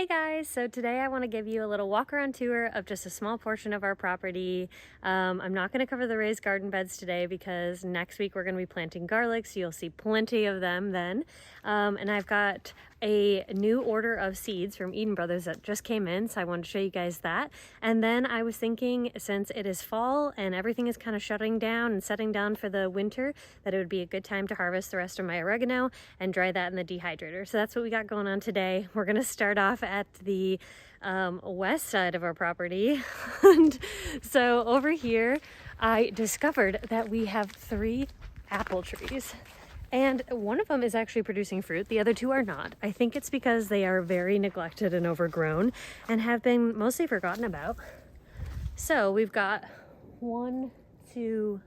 Hey guys, so today I want to give you a little walk around tour of just a small portion of our property. I'm not going to cover the raised garden beds today because next week we're going to be planting garlic, so you'll see plenty of them then. And I've got a new order of seeds from Eden Brothers that just came in, so I wanted to show you guys that. And then I was thinking, since it is fall and everything is kind of shutting down and setting down for the winter, that it would be a good time to harvest the rest of my oregano and dry that in the dehydrator. So that's what we got going on today. We're going to start off at the west side of our property. And so over here, I discovered that we have 3 apple trees. And one of them is actually producing fruit. The other 2 are not. I think it's because they are very neglected and overgrown and have been mostly forgotten about. So we've got 1, 2,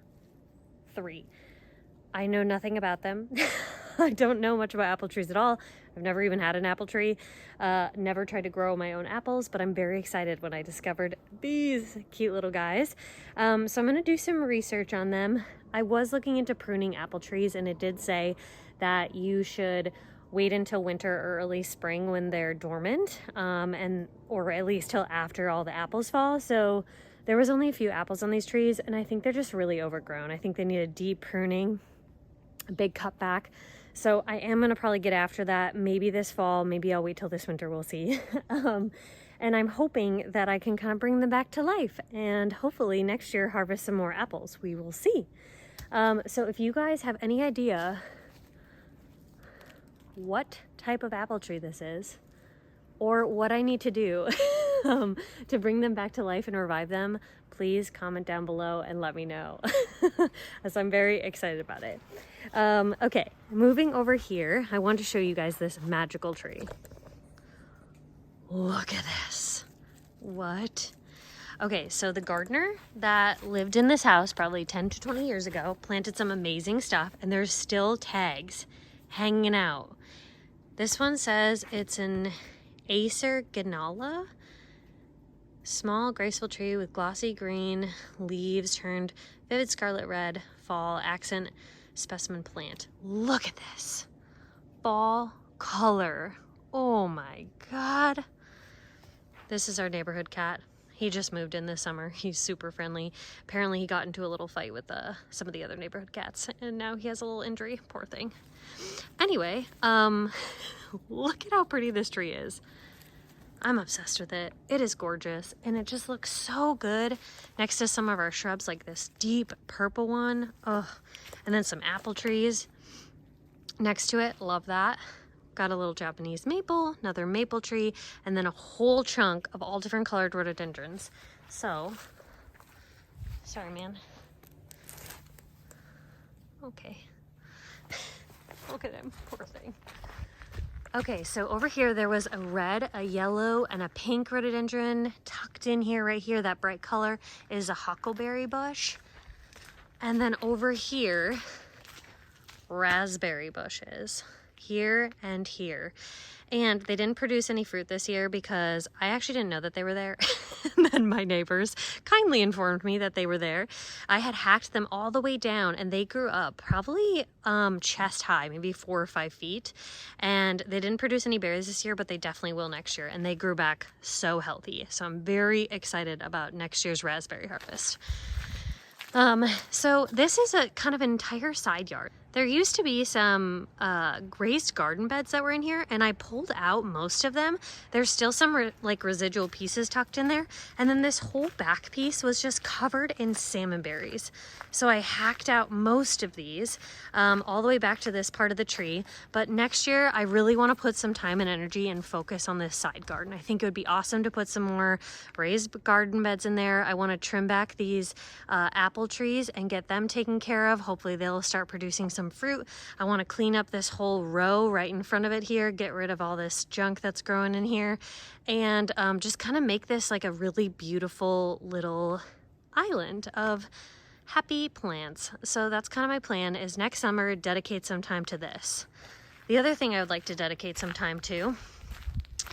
3. I know nothing about them. I don't know much about apple trees at all. I've never even had an apple tree. Never tried to grow my own apples, but I'm very excited when I discovered these cute little guys. So I'm gonna do some research on them. I was looking into pruning apple trees, and it did say that you should wait until winter or early spring when they're dormant, or at least till after all the apples fall. So there was only a few apples on these trees, and I think they're just really overgrown. I think they need a deep pruning, a big cutback. So I am gonna probably get after that maybe this fall, maybe I'll wait till this winter, we'll see. And I'm hoping that I can kind of bring them back to life and hopefully next year harvest some more apples. We will see. So if you guys have any idea what type of apple tree this is, or what I need to do to bring them back to life and revive them, please comment down below and let me know, as I'm very excited about it. Okay, moving over here, I want to show you guys this magical tree. Look at this. What? Okay, so the gardener that lived in this house probably 10 to 20 years ago planted some amazing stuff, and there's still tags hanging out. This one says it's an Acer Ganala, small graceful tree with glossy green leaves turned vivid scarlet red, fall accent specimen plant. Look at this fall color. Oh my God. This is our neighborhood cat. He just moved in this summer. He's super friendly. Apparently he got into a little fight with some of the other neighborhood cats, and now he has a little injury. Poor thing. Anyway, look at how pretty this tree is. I'm obsessed with it. It is gorgeous, and it just looks so good next to some of our shrubs, like this deep purple one. Oh, and then some apple trees next to it. Love that. Got a little Japanese maple, another maple tree, and then a whole chunk of all different colored rhododendrons. So, sorry, man. Okay. Look at him, poor thing. Okay, so over here there was a red, a yellow, and a pink rhododendron tucked in here, right here. That bright color is a huckleberry bush. And then over here, raspberry bushes. Here and here. And they didn't produce any fruit this year because I actually didn't know that they were there. And then my neighbors kindly informed me that they were there. I had hacked them all the way down, and they grew up probably chest high, maybe 4 or 5 feet. And they didn't produce any berries this year, but they definitely will next year. And they grew back so healthy. So I'm very excited about next year's raspberry harvest. So this is a kind of an entire side yard. There used to be some raised garden beds that were in here, and I pulled out most of them. There's still some like residual pieces tucked in there, and then this whole back piece was just covered in salmon berries. So I hacked out most of these all the way back to this part of the tree. But next year, I really want to put some time and energy and focus on this side garden. I think it would be awesome to put some more raised garden beds in there. I want to trim back these apple trees and get them taken care of. Hopefully they'll start producing some fruit. I want to clean up this whole row right in front of it here, get rid of all this junk that's growing in here, and just kind of make this like a really beautiful little island of happy plants. So that's kind of my plan, is next summer dedicate some time to this. The other thing I would like to dedicate some time to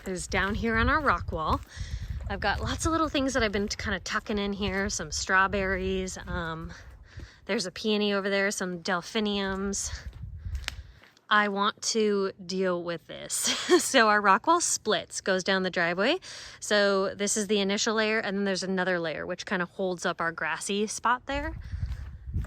is down here on our rock wall. I've got lots of little things that I've been kind of tucking in here, some strawberries, there's a peony over there, some delphiniums, I want to deal with this. So our rock wall splits, goes down the driveway. So this is the initial layer, and then there's another layer which kind of holds up our grassy spot there.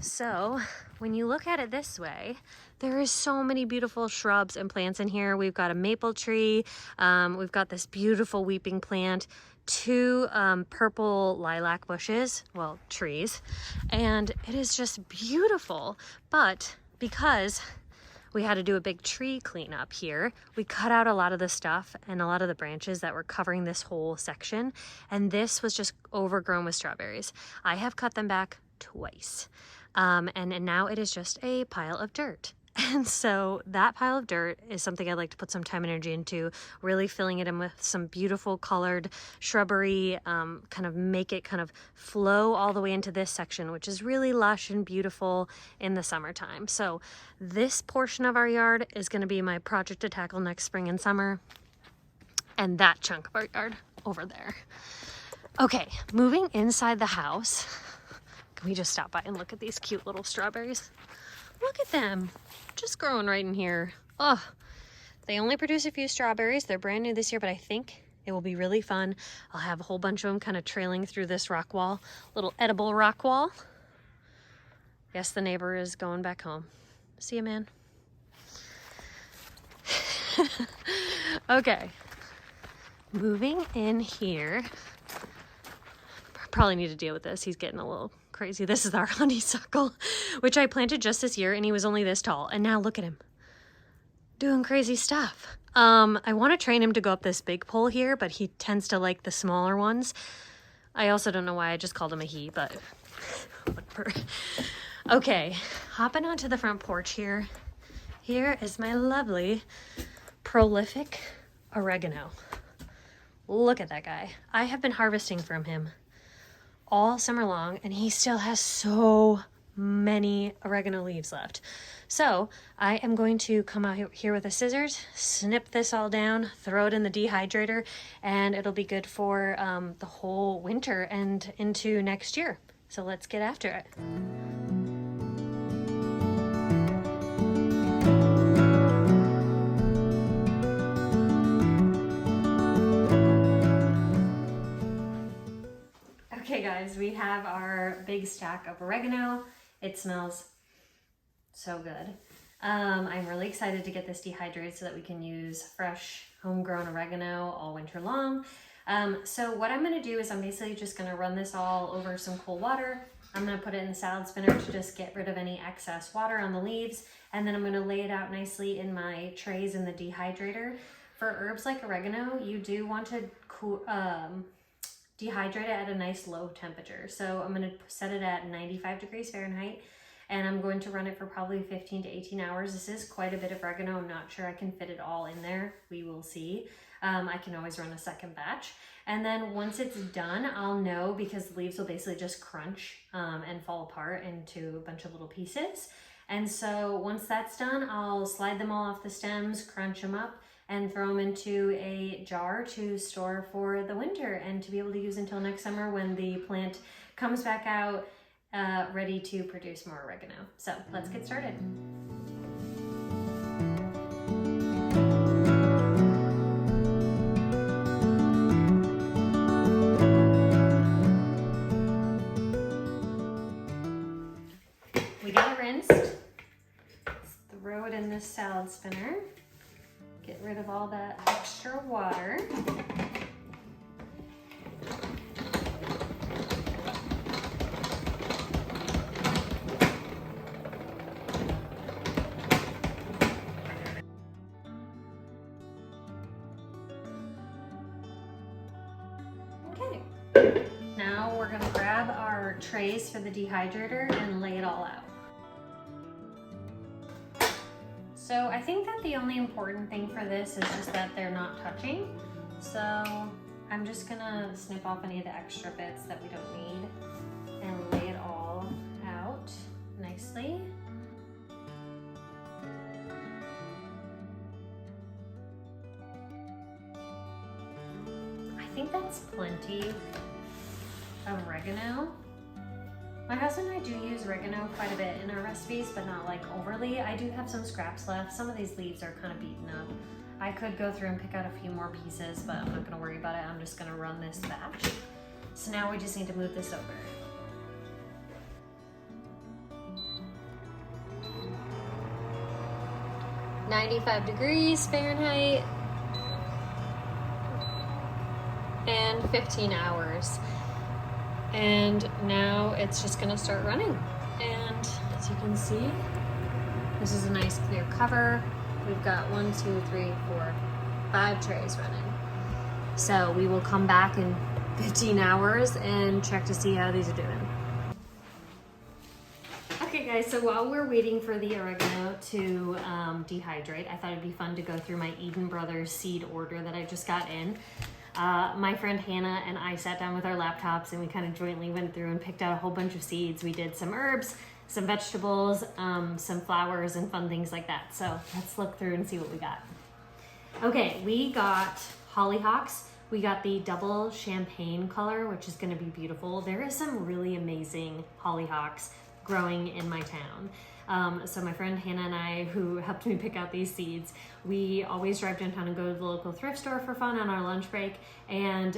So when you look at it this way, there is so many beautiful shrubs and plants in here. We've got a maple tree, we've got this beautiful weeping plant, two purple lilac bushes, well, trees, and it is just beautiful. But because we had to do a big tree cleanup here, we cut out a lot of the stuff and a lot of the branches that were covering this whole section, and this was just overgrown with strawberries. I have cut them back twice, and now it is just a pile of dirt. And so that pile of dirt is something I'd like to put some time and energy into, really filling it in with some beautiful colored shrubbery, kind of make it kind of flow all the way into this section, which is really lush and beautiful in the summertime. So this portion of our yard is going to be my project to tackle next spring and summer, and that chunk of our yard over there. Okay, moving inside the house. Can we just stop by and look at these cute little strawberries? Look at them, just growing right in here. Oh, they only produce a few strawberries. They're brand new this year, but I think it will be really fun. I'll have a whole bunch of them kind of trailing through this rock wall, little edible rock wall. Yes, the neighbor is going back home. See you, man. Okay, moving in here. Probably need to deal with this. He's getting a little crazy. This is our honeysuckle, which I planted just this year, and he was only this tall. And now look at him doing crazy stuff. I want to train him to go up this big pole here, but he tends to like the smaller ones. I also don't know why I just called him a he, but whatever. Okay, hopping onto the front porch here. Here is my lovely prolific oregano. Look at that guy. I have been harvesting from him all summer long, and he still has so many oregano leaves left. So I am going to come out here with the scissors, snip this all down, throw it in the dehydrator, and it'll be good for the whole winter and into next year. So let's get after it. Okay guys, we have our big stack of oregano. It smells so good. I'm really excited to get this dehydrated so that we can use fresh homegrown oregano all winter long. So what I'm gonna do is I'm basically just gonna run this all over some cold water. I'm gonna put it in the salad spinner to just get rid of any excess water on the leaves. And then I'm gonna lay it out nicely in my trays in the dehydrator. For herbs like oregano, you do want to dehydrate it at a nice low temperature. So I'm going to set it at 95 degrees Fahrenheit, and I'm going to run it for probably 15 to 18 hours. This is quite a bit of oregano. I'm not sure I can fit it all in there. We will see. I can always run a second batch. And then once it's done, I'll know, because the leaves will basically just crunch and fall apart into a bunch of little pieces. And so once that's done, I'll slide them all off the stems, crunch them up, and throw them into a jar to store for the winter and to be able to use until next summer when the plant comes back out ready to produce more oregano. So let's get started. We got it rinsed. Let's throw it in this salad spinner. Get rid of all that extra water. Okay, now we're gonna grab our trays for the dehydrator and lay it all out. So I think that the only important thing for this is just that they're not touching. So I'm just gonna snip off any of the extra bits that we don't need and lay it all out nicely. I think that's plenty of oregano. My husband and I do use oregano quite a bit in our recipes, but not like overly. I do have some scraps left. Some of these leaves are kind of beaten up. I could go through and pick out a few more pieces, but I'm not gonna worry about it. I'm just gonna run this batch. So now we just need to move this over. "95 degrees Fahrenheit and 15 hours. And now it's just gonna start running. And as you can see, this is a nice clear cover. We've got 1, 2, 3, 4, 5 trays running. So we will come back in 15 hours and check to see how these are doing. Okay guys, so while we're waiting for the oregano to dehydrate, I thought it'd be fun to go through my Eden Brothers seed order that I just got in. My friend Hannah and I sat down with our laptops and we kind of jointly went through and picked out a whole bunch of seeds. We did some herbs, some vegetables, some flowers and fun things like that. So let's look through and see what we got. Okay, we got hollyhocks. We got the double champagne color, which is gonna be beautiful. There is some really amazing hollyhocks growing in my town. So my friend Hannah and I, who helped me pick out these seeds, we always drive downtown and go to the local thrift store for fun on our lunch break. And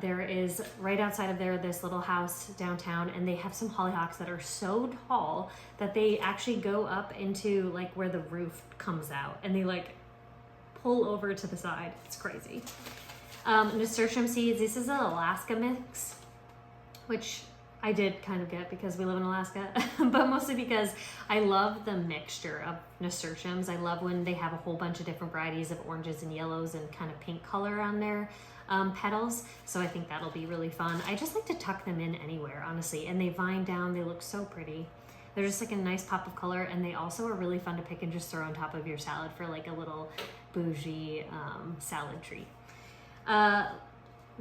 there is, right outside of there, this little house downtown, and they have some hollyhocks that are so tall that they actually go up into like where the roof comes out, and they like pull over to the side. It's crazy. Nasturtium seeds. This is an Alaska mix, which I did kind of get because we live in Alaska, but mostly because I love the mixture of nasturtiums. I love when they have a whole bunch of different varieties of oranges and yellows and kind of pink color on their petals. So I think that'll be really fun. I just like to tuck them in anywhere, honestly. And they vine down, they look so pretty. They're just like a nice pop of color, and they also are really fun to pick and just throw on top of your salad for like a little bougie salad treat.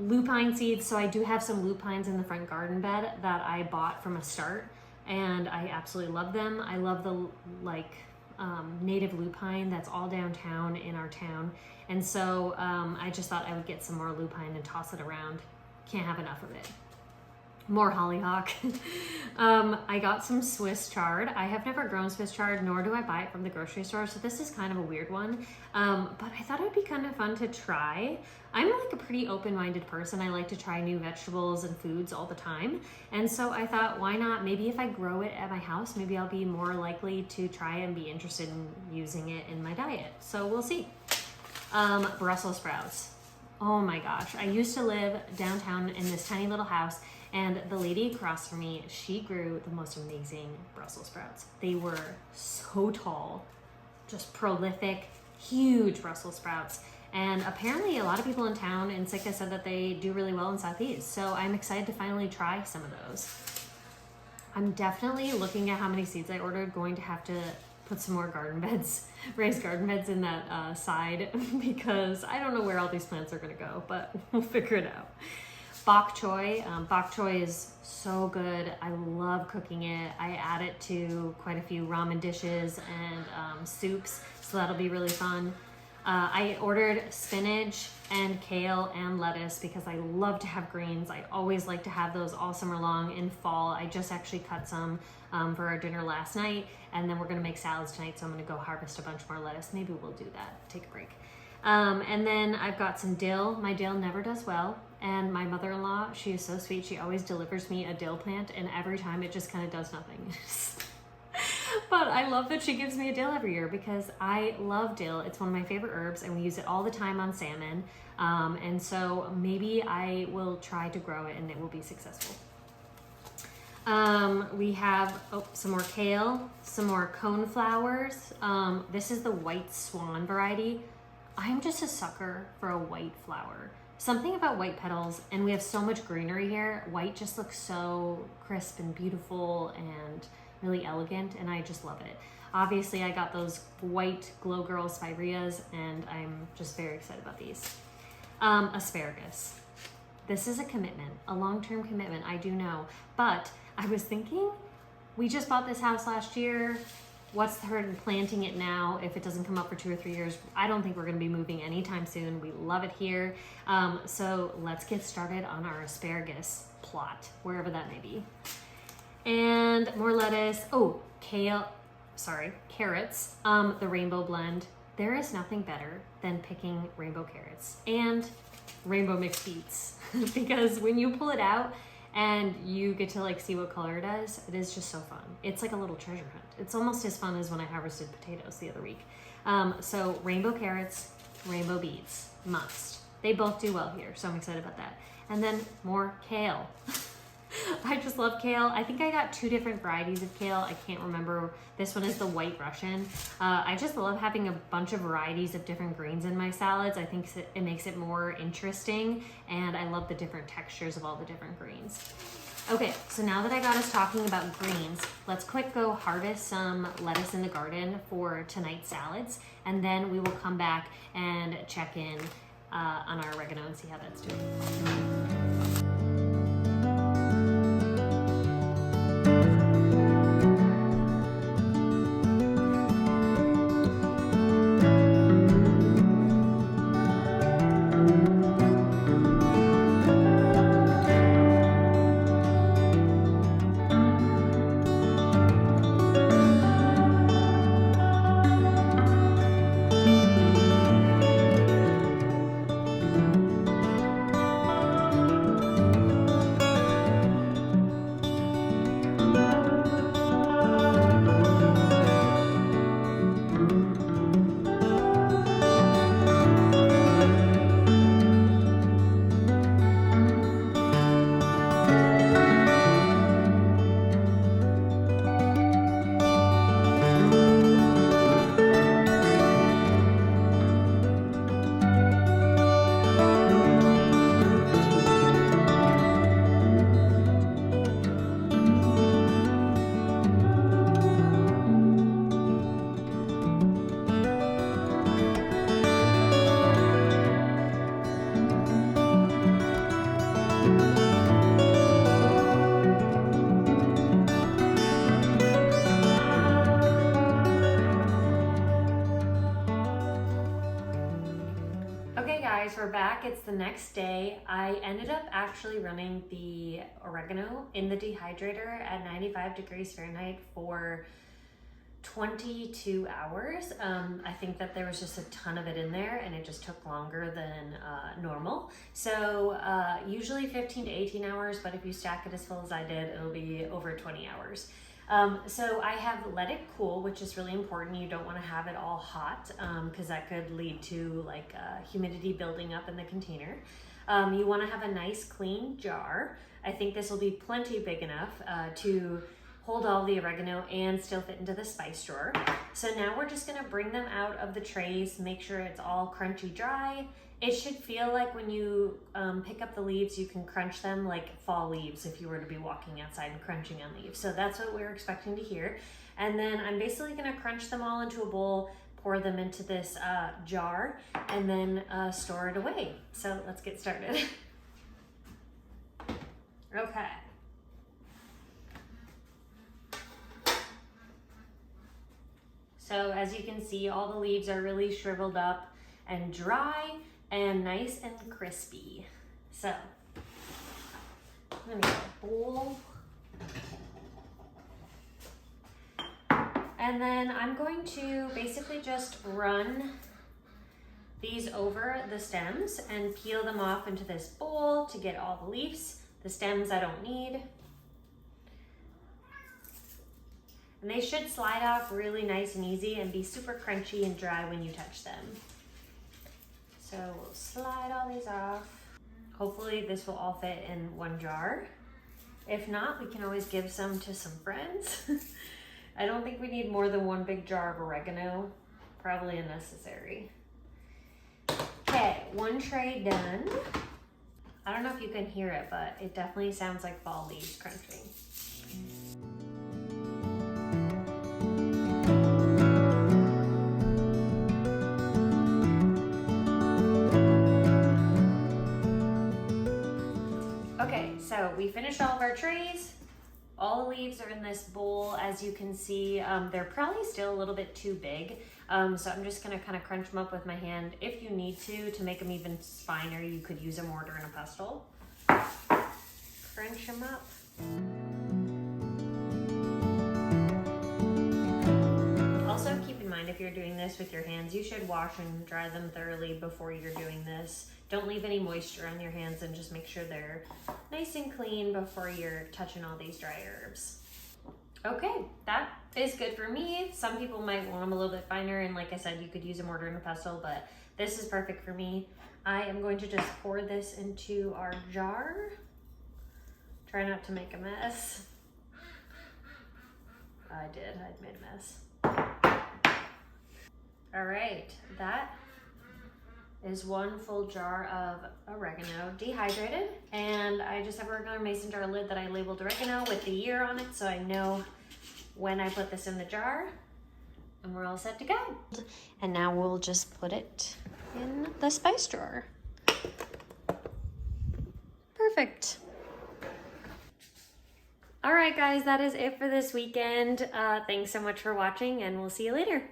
Lupine seeds. So I do have some lupines in the front garden bed that I bought from a start, and I absolutely love them. I love the native lupine that's all downtown in our town, and so I just thought I would get some more lupine and toss it around. Can't have enough of it. More hollyhock. I got some Swiss chard. I have never grown Swiss chard, nor do I buy it from the grocery store, so this is kind of a weird one. But I thought it'd be kind of fun to try. I'm like a pretty open-minded person. I like to try new vegetables and foods all the time. And so I thought, why not? Maybe if I grow it at my house, maybe I'll be more likely to try and be interested in using it in my diet. So we'll see. Brussels sprouts. Oh my gosh. I used to live downtown in this tiny little house, and the lady across from me, she grew the most amazing Brussels sprouts. They were so tall, just prolific, huge Brussels sprouts. And apparently a lot of people in town in Sitka said that they do really well in Southeast. So I'm excited to finally try some of those. I'm definitely looking at how many seeds I ordered, going to have to put some more garden beds, raised garden beds in that side, because I don't know where all these plants are gonna go, but we'll figure it out. Bok choy. Bok choy is so good. I love cooking it. I add it to quite a few ramen dishes and soups, so that'll be really fun. I ordered spinach and kale and lettuce because I love to have greens. I always like to have those all summer long. In fall, I just actually cut some for our dinner last night, and then we're gonna make salads tonight, so I'm gonna go harvest a bunch more lettuce. Maybe we'll do that, take a break. And then I've got some dill. My dill never does well, and my mother-in-law, she is so sweet. She always delivers me a dill plant, and every time it just kind of does nothing. But I love that she gives me a dill every year because I love dill. It's one of my favorite herbs, and we use it all the time on salmon. And so maybe I will try to grow it and it will be successful. We have some more kale, some more coneflowers. This is the white swan variety. I'm just a sucker for a white flower. Something about white petals, and we have so much greenery here. White just looks so crisp and beautiful and really elegant, and I just love it. Obviously, I got those white Glow Girl spireas, and I'm just very excited about these. Asparagus. This is a commitment, a long-term commitment, I do know. But I was thinking, we just bought this house last year. What's the hurt in planting it now if it doesn't come up for 2 or 3 years? I don't think we're gonna be moving anytime soon. We love it here. So let's get started on our asparagus plot, wherever that may be. And more lettuce. Oh, kale, sorry, carrots. The rainbow blend. There is nothing better than picking rainbow carrots and rainbow mixed beets because when you pull it out and you get to like see what color it is just so fun. It's like a little treasure hunt. It's almost as fun as when I harvested potatoes the other week. So rainbow carrots, rainbow beets, must. They both do well here, so I'm excited about that. And then more kale. I just love kale. I think I got 2 different varieties of kale. I can't remember. This one is the white Russian. I just love having a bunch of varieties of different greens in my salads. I think it makes it more interesting, and I love the different textures of all the different greens. Okay, so now that I got us talking about greens, let's quick go harvest some lettuce in the garden for tonight's salads, and then we will come back and check in on our oregano and see how that's doing. Okay guys, we're back. It's the next day. I ended up actually running the oregano in the dehydrator at 95 degrees Fahrenheit for 22 hours. I think that there was just a ton of it in there and it just took longer than normal. So usually 15 to 18 hours, but if you stack it as full as I did, it'll be over 20 hours. So I have let it cool, which is really important. You don't want to have it all hot because that could lead to like humidity building up in the container. You want to have a nice clean jar. I think this will be plenty big enough to hold all the oregano and still fit into the spice drawer. So now we're just gonna bring them out of the trays, make sure it's all crunchy dry. It should feel like when you pick up the leaves, you can crunch them like fall leaves if you were to be walking outside and crunching on leaves. So that's what we're expecting to hear. And then I'm basically gonna crunch them all into a bowl, pour them into this jar, and then store it away. So let's get started. Okay. So as you can see, all the leaves are really shriveled up and dry and nice and crispy. So I'm gonna get a bowl. And then I'm going to basically just run these over the stems and peel them off into this bowl to get all the leaves. The stems I don't need. And they should slide off really nice and easy and be super crunchy and dry when you touch them. So we'll slide all these off. Hopefully this will all fit in one jar. If not, we can always give some to some friends. I don't think we need more than one big jar of oregano. Probably unnecessary. Okay, one tray done. I don't know if you can hear it, but it definitely sounds like fall leaves crunching. Okay, so we finished all of our trays. All the leaves are in this bowl. As you can see, they're probably still a little bit too big. So I'm just gonna kind of crunch them up with my hand. If you need to make them even finer, you could use a mortar and a pestle. Crunch them up. mind if you're doing this with your hands, you should wash and dry them thoroughly before you're doing this. Don't leave any moisture on your hands and just make sure they're nice and clean before you're touching all these dry herbs. Okay, that is good for me. Some people might want them a little bit finer, and like I said, you could use a mortar and a pestle, but this is perfect for me. I am going to just pour this into our jar. Try not to make a mess. I made a mess. All right, that is 1 full jar of oregano, dehydrated. And I just have a regular mason jar lid that I labeled oregano with the year on it, so I know when I put this in the jar. And we're all set to go. And now we'll just put it in the spice drawer. Perfect. All right, guys, that is it for this weekend. Thanks so much for watching, and we'll see you later.